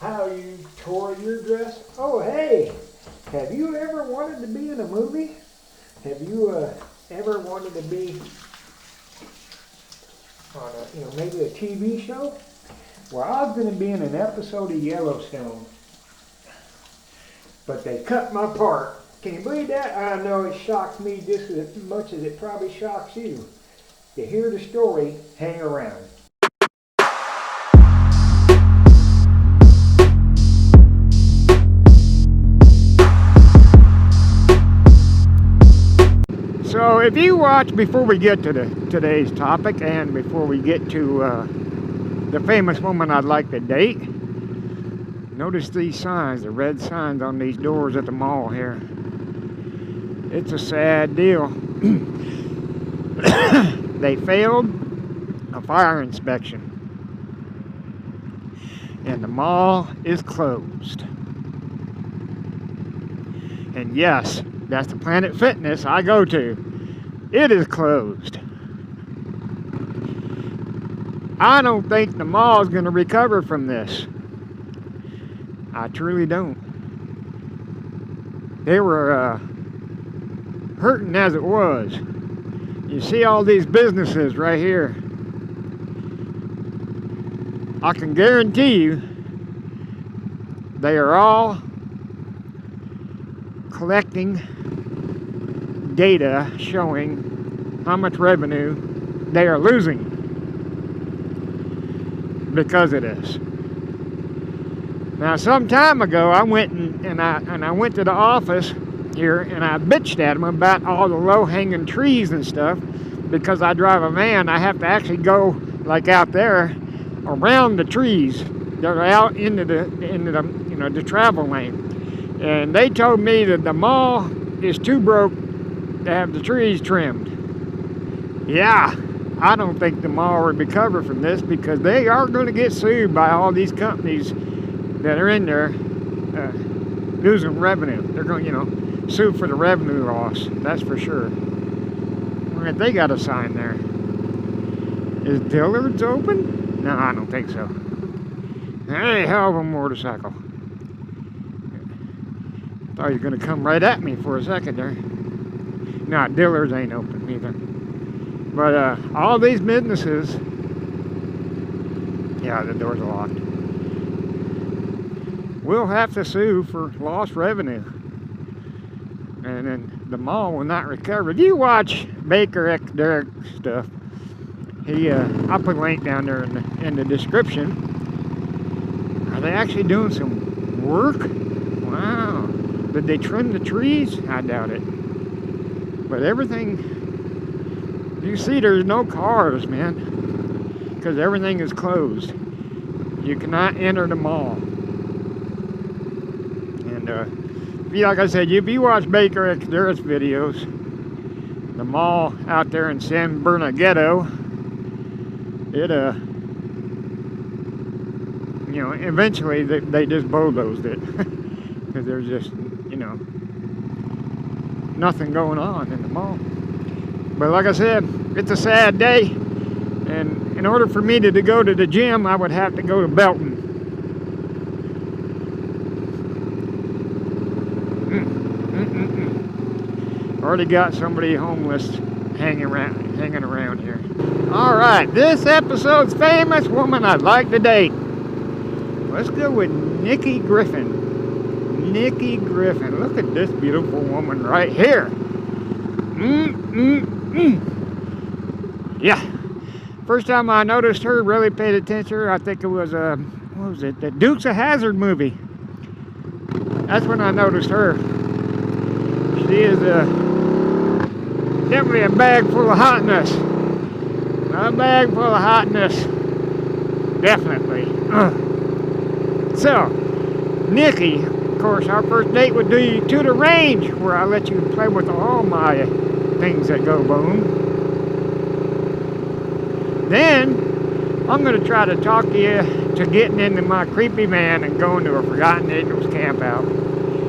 how you tore your dress. Oh, hey, have you ever wanted to be in a movie? Have you ever wanted to be on a, maybe a TV show? Well, I was going to be in an episode of Yellowstone, but they cut my part. Can you believe that? I know it shocked me just as much as it probably shocks you. To hear the story, hang around. So if you watch, before we get to today's topic and before we get to the famous woman I'd like to date, notice these signs, the red signs on these doors at the mall here. It's a sad deal. They failed a fire inspection and the mall is closed. And yes, that's the Planet Fitness I go to. It is closed. I don't think the mall is going to recover from this. I truly don't. They were hurting as it was. You see all these businesses right here. I can guarantee you they are all collecting data showing how much revenue they are losing because of this. Now, some time ago, I went and I went to the office here and I bitched at them about all the low-hanging trees and stuff. Because I drive a van, I have to actually go like out there around the trees that are out into the travel lane. And they told me that the mall is too broke to have the trees trimmed. Yeah, I don't think the mall will recover from this because they are going to get sued by all these companies that are in there losing revenue. They're going to, sue for the revenue loss, that's for sure. Right, they got a sign there. Is Dillard's open? No, I don't think so. Hey, hell of a motorcycle. Thought you were going to come right at me for a second there. No, Dillard's ain't open either. But all these businesses, yeah, the doors are locked. We'll have to sue for lost revenue. And then the mall will not recover. Do you watch Baker xDerek stuff? I'll put a link down there in the description. Are they actually doing some work? Wow. Did they trim the trees? I doubt it. But everything, you see there's no cars, man. Because everything is closed. You cannot enter the mall. And like I said, if you watch Baker xDerek's videos, the mall out there in San Bernardino, it eventually they just bulldozed it because there's just nothing going on in the mall. But like I said, it's a sad day, and in order for me to go to the gym, I would have to go to Belton. Already got somebody homeless hanging around here. All right, this episode's famous woman I'd like to date. Let's go with Nikki Griffin. Nikki Griffin. Look at this beautiful woman right here. Yeah. First time I noticed her, really paid attention, I think it was what was it? The Dukes of Hazzard movie. That's when I noticed her. She is definitely a bag full of hotness. A bag full of hotness. Definitely. So, Nikki, of course, our first date would be to the range, where I let you play with all my things that go boom. Then, I'm going to try to talk to you to getting into my creepy van and going to a Forgotten Angels camp out.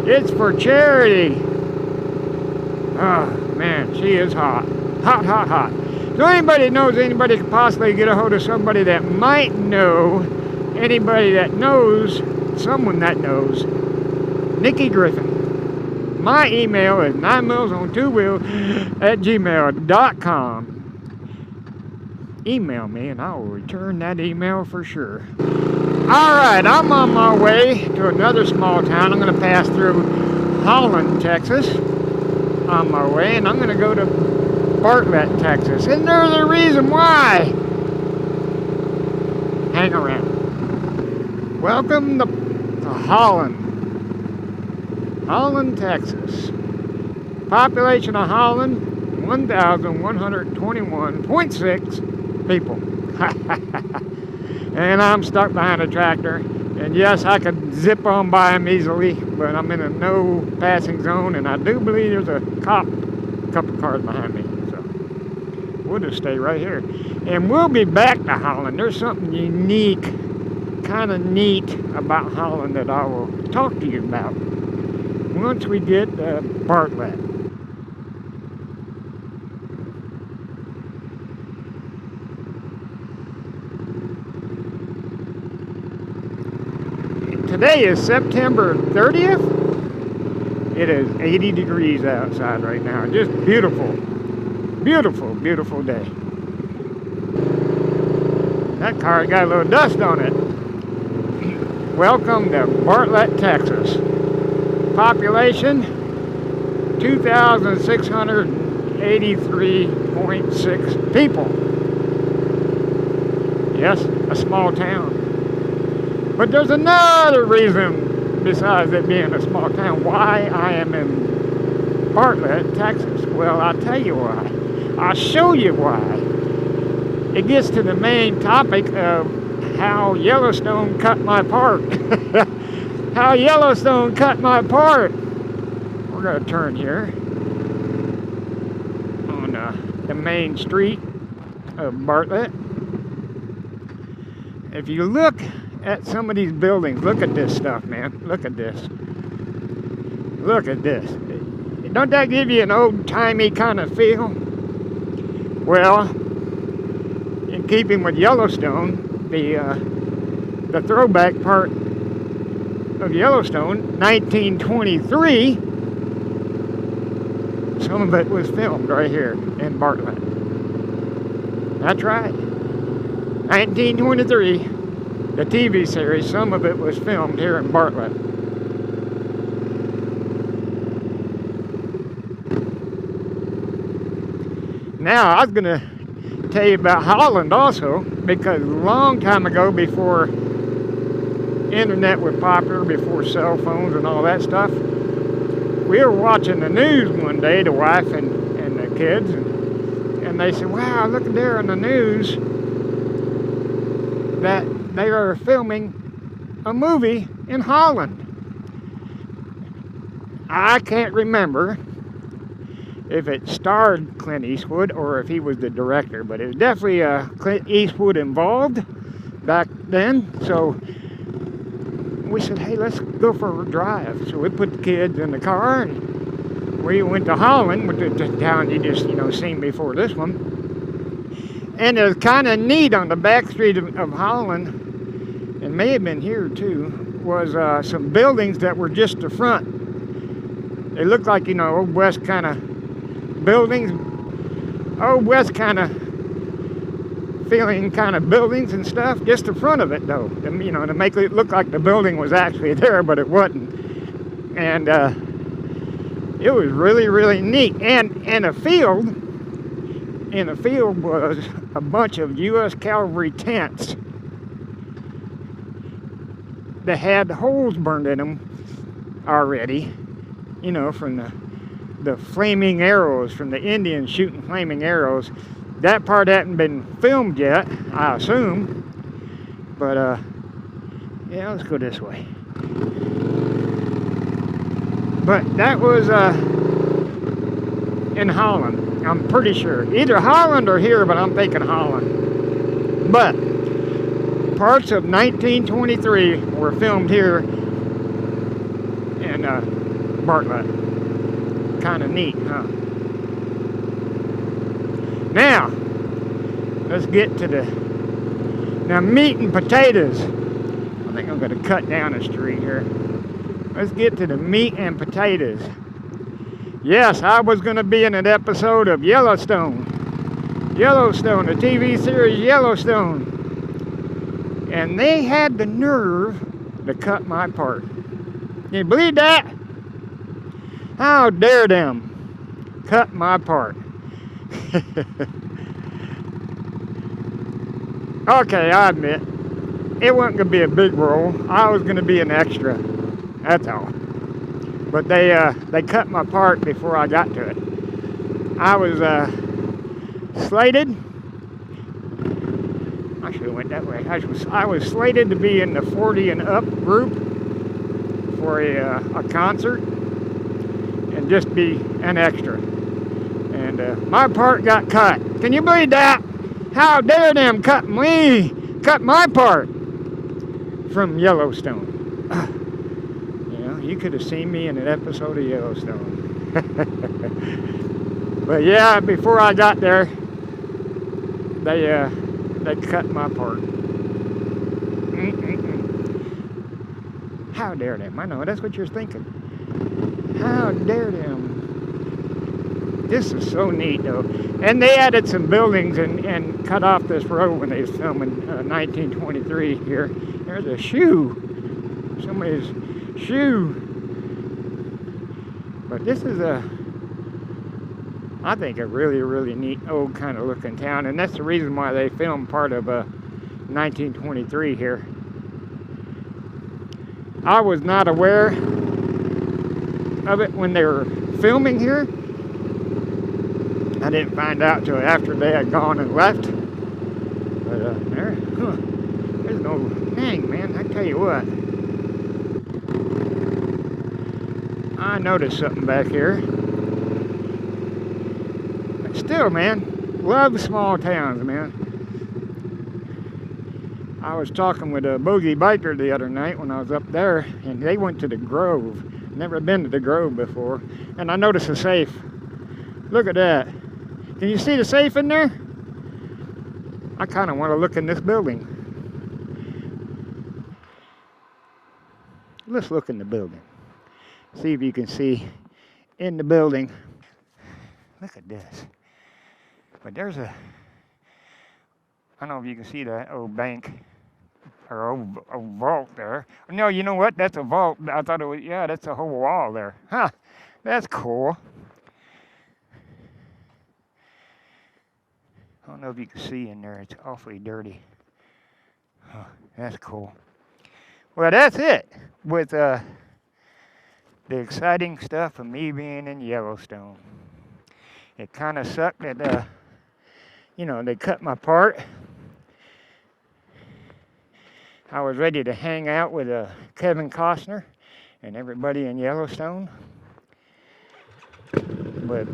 It's for charity. Oh, man, she is hot. Hot, hot, hot. So anybody knows anybody could possibly get a hold of somebody that might know anybody that knows someone that knows. Nikki Griffin. My email is 9millsonTwoWheel@gmail.com. Email me and I will return that email for sure. Alright, I'm on my way to another small town. I'm going to pass through Holland, Texas on my way, and I'm going to go to Bartlett, Texas. And there's a reason why. Hang around. Welcome to Holland. Holland, Texas. Population of Holland, 1,121.6 people. And I'm stuck behind a tractor. And yes, I could zip on by them easily, but I'm in a no passing zone, and I do believe there's a couple cars behind me. So we'll just stay right here. And we'll be back to Holland. There's something unique, kind of neat about Holland that I will talk to you about once we get Bartlett. Today is September 30th. It is 80 degrees outside right now. Just beautiful, beautiful, beautiful day. That car got a little dust on it. Welcome to Bartlett, Texas. Population 2,683.6 people. Yes, a small town. But there's another reason, besides it being a small town, why I am in Bartlett, Texas. Well, I'll tell you why. I'll show you why. It gets to the main topic of how Yellowstone cut my part. How Yellowstone cut my part. We're going to turn here on the main street of Bartlett. If you look at some of these buildings, look at this stuff, man. Look at this. Look at this. Don't that give you an old-timey kind of feel? Well, in keeping with Yellowstone, the throwback part of Yellowstone, 1923, some of it was filmed right here in Bartlett. That's right. 1923, the TV series, some of it was filmed here in Bartlett. Now, I was going to tell you about Holland also, because a long time ago, before internet was popular, before cell phones and all that stuff, we were watching the news one day, the wife and the kids, and they said, wow, look at there on the news that they are filming a movie in Holland. I can't remember if it starred Clint Eastwood or if he was the director, but it was definitely Clint Eastwood involved back then. So we said, hey, let's go for a drive. So we put the kids in the car and we went to Holland, which is the town you just, seen before this one. And it was kind of neat on the back street of Holland, and may have been here too, was some buildings that were just the front. They looked like, Old West kind of buildings, Old West kind of feeling kind of buildings and stuff, just the front of it though, to make it look like the building was actually there, but it wasn't. And it was really, really neat. And in the field was a bunch of U.S. cavalry tents that had holes burned in them already, from the flaming arrows, from the Indians shooting flaming arrows. That part hadn't been filmed yet, I assume. But, yeah, let's go this way. But that was in Holland, I'm pretty sure. Either Holland or here, but I'm thinking Holland. But parts of 1923 were filmed here in Bartlett. Kind of neat, huh? Now, let's get to the meat and potatoes. think I'm going to cut down the street here. Let's get to the meat and potatoes. Yes, I was going to be in an episode of Yellowstone. Yellowstone, the TV series Yellowstone. And they had the nerve to cut my part. Can you believe that? How dare them cut my part? Okay, I admit, it wasn't going to be a big role. I was going to be an extra. That's all. But they cut my part before I got to it. I was slated. I should have went that way. I was slated to be in the 40 and up group for a concert and just be an extra. And my part got cut. Can you believe that? How dare them cut my part from Yellowstone? You know, you could have seen me in an episode of Yellowstone. But yeah, before I got there, they cut my part. How dare them? I know, that's what you're thinking. How dare them? This is so neat, though. And they added some buildings and cut off this road when they was filming 1923 here. There's a shoe. Somebody's shoe. But this is I think, a really, really neat old kind of looking town. And that's the reason why they filmed part of 1923 here. I was not aware of it when they were filming here. I didn't find out till after they had gone and left. But there's no dang, man. I tell you what, I noticed something back here. But still, man, love small towns, man. I was talking with a boogie biker the other night when I was up there, and they went to the Grove. Never been to the Grove before, and I noticed a safe. Look at that. Can you see the safe in there? I kind of want to look in this building. Let's look in the building. See if you can see in the building. Look at this. But there's I don't know if you can see that old bank or old vault there. No, you know what? That's a vault. I thought it was, yeah, that's a whole wall there. Huh, that's cool. I don't know if you can see in there. It's awfully dirty. Oh, that's cool. Well, that's it with the exciting stuff of me being in Yellowstone. It kind of sucked that, you know, they cut my part. I was ready to hang out with Kevin Costner and everybody in Yellowstone. But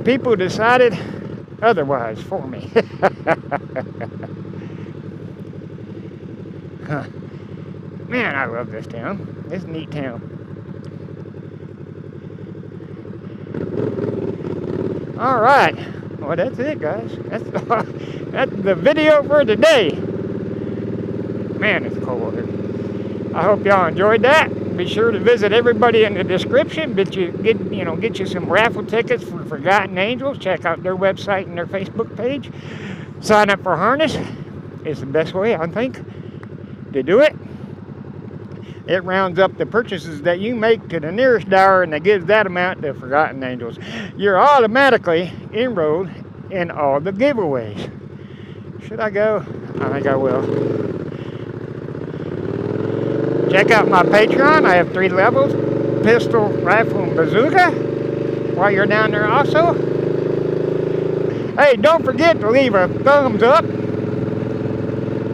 people decided otherwise for me. Huh. Man, I love this town. It's a neat town. All right. Well, that's it, guys. That's the video for today. Man, it's cold here. I hope y'all enjoyed that. Be sure to visit everybody in the description. Get you some raffle tickets for Forgotten Angels. Check out their website and their Facebook page. Sign up for Harness is the best way, I think, to do it. It rounds up the purchases that you make to the nearest dollar, and it gives that amount to Forgotten Angels. You're automatically enrolled in all the giveaways. Should I go? I think I will. Check out my Patreon. I have 3 levels: pistol, rifle, and bazooka. While you're down there also. Hey, don't forget to leave a thumbs up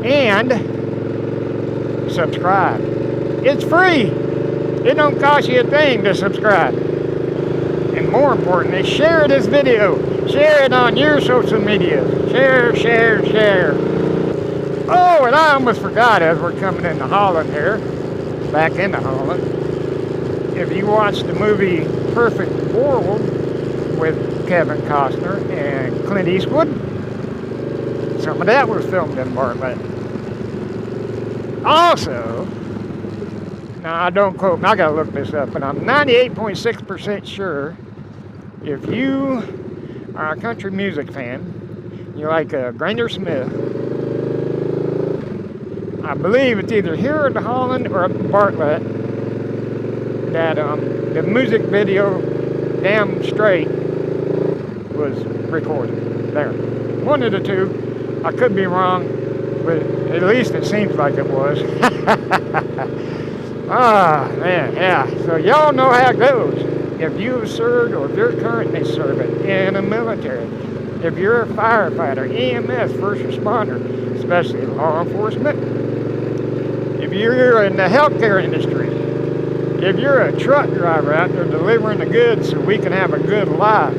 and subscribe. It's free. It don't cost you a thing to subscribe. And more importantly, share this video. Share it on your social media. Share, share, share. Oh, and I almost forgot as we're coming into Holland here. Back into Holland. If you watch the movie Perfect World with Kevin Costner and Clint Eastwood, some of that was filmed in Bartlett. Also, now don't quote me, I gotta look this up, but I'm 98.6% sure if you are a country music fan, you like Granger Smith, I believe it's either here at the Holland or at Bartlett, that the music video Damn Straight was recorded there. One of the two. I could be wrong, but at least it seems like it was. Ah, man, yeah. So y'all know how it goes. If you've served or if you're currently serving in the military, if you're a firefighter, EMS, first responder, especially law enforcement, if you're in the healthcare industry, if you're a truck driver out there delivering the goods so we can have a good life,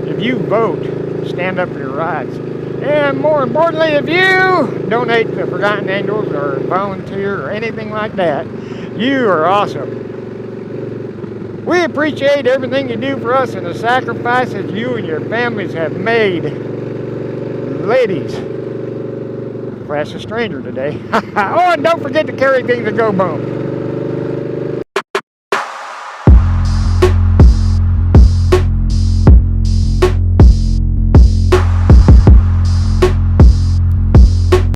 if you vote, stand up for your rights. And more importantly, if you donate to Forgotten Angels or volunteer or anything like that, you are awesome. We appreciate everything you do for us and the sacrifices you and your families have made. Ladies, that's a stranger today. Oh, and don't forget to carry things to go boom.